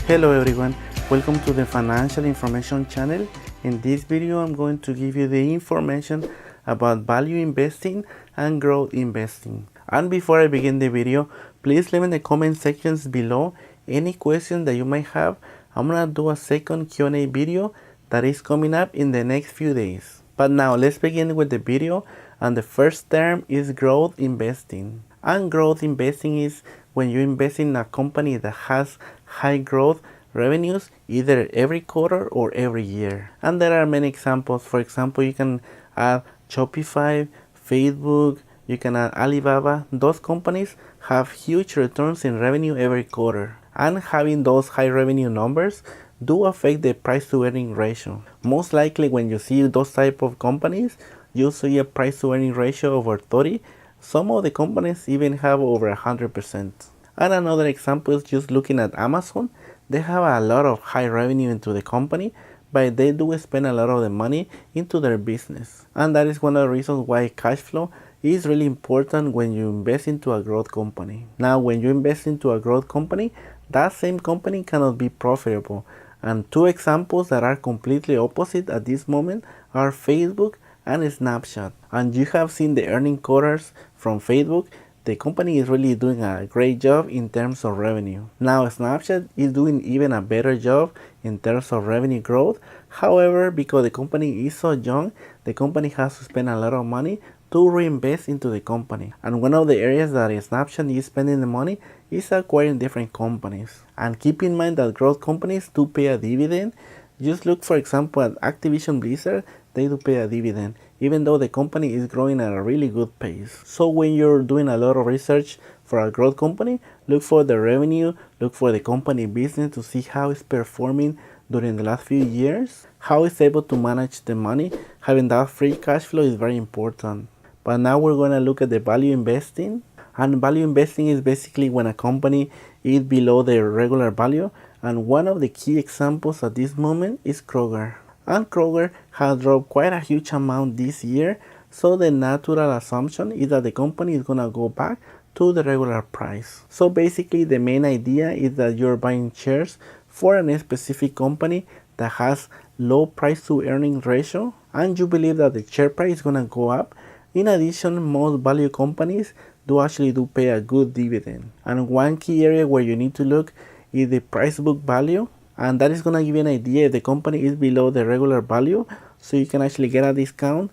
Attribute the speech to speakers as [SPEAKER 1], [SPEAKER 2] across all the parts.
[SPEAKER 1] Hello everyone, welcome to the Financial Information channel. In this video I'm going to give you the information about value investing and growth investing. And before I begin the video, please leave in the comment sections below any questions that you might have. I'm gonna do a second Q&A video that is coming up in the next few days. But now let's begin with the video, and the first term is growth investing. And growth investing is when you invest in a company that has high growth revenues either every quarter or every year. And there are many examples. For example, you can add Shopify, Facebook, you can add Alibaba. Those companies have huge returns in revenue every quarter. And having those high revenue numbers do affect the price to earning ratio. Most likely when you see those type of companies, you see a price to earning ratio over 30. Some of the companies even have over 100%. And another example is just looking at Amazon. They have a lot of high revenue into the company, but they do spend a lot of the money into their business. And that is one of the reasons why cash flow is really important when you invest into a growth company. Now, when you invest into a growth company, that same company cannot be profitable. And two examples that are completely opposite at this moment are Facebook and Snapchat. And you have seen the earning quarters from Facebook. The company is really doing a great job in terms of revenue. Now Snapchat is doing even a better job in terms of revenue growth. However, because the company is so young, the company has to spend a lot of money to reinvest into the company. And one of the areas that Snapchat is spending the money is acquiring different companies. And keep in mind that growth companies do pay a dividend. Just look, for example, at Activision Blizzard. They do pay a dividend, even though the company is growing at a really good pace. So when you're doing a lot of research for a growth company, look for the revenue, look for the company business to see how it's performing during the last few years, how it's able to manage the money. Having that free cash flow is very important. But now we're going to look at the value investing. And value investing is basically when a company is below their regular value. And one of the key examples at this moment is Kroger. And Kroger has dropped quite a huge amount this year, so the natural assumption is that the company is gonna go back to the regular price. So basically the main idea is that you're buying shares for a specific company that has low price to earning ratio, and you believe that the share price is gonna go up. In addition, most value companies do pay a good dividend. And one key area where you need to look is the price book value. And that is going to give you an idea if the company is below the regular value, so you can actually get a discount,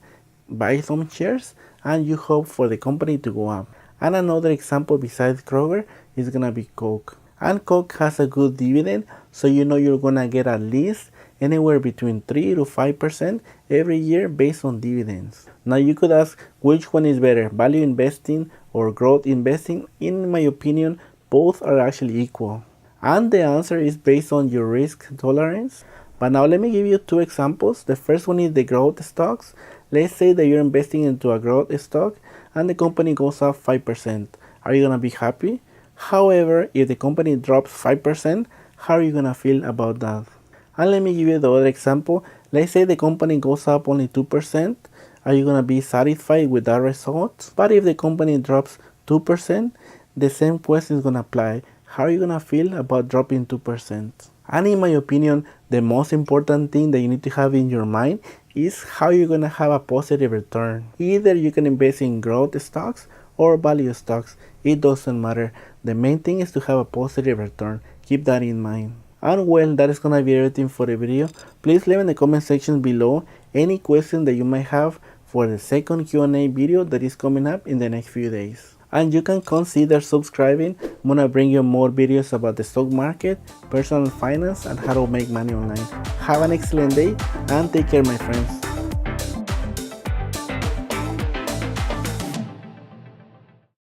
[SPEAKER 1] buy some shares, and you hope for the company to go up. And another example besides Kroger is going to be Coke. And Coke has a good dividend, so you know you're going to get at least anywhere between 3 to 5% every year based on dividends. Now you could ask which one is better, value investing or growth investing. In my opinion, both are actually equal. And the answer is based on your risk tolerance. But now let me give you two examples. The first one is the growth stocks. Let's say that you're investing into a growth stock and the company goes up 5%. Are you going to be happy? However, if the company drops 5%, how are you going to feel about that? And let me give you the other example. Let's say the company goes up only 2%. Are you going to be satisfied with that result? But if the company drops 2%, the same question is going to apply. How are you going to feel about dropping 2%? And in my opinion, the most important thing that you need to have in your mind is how you're going to have a positive return. Either you can invest in growth stocks or value stocks. It doesn't matter. The main thing is to have a positive return. Keep that in mind. And well, that is going to be everything for the video. Please leave in the comment section below any question that you might have for the second Q&A video that is coming up in the next few days. And you can consider subscribing. I'm gonna bring you more videos about the stock market, personal finance, and how to make money online. Have an excellent day and take care, my friends.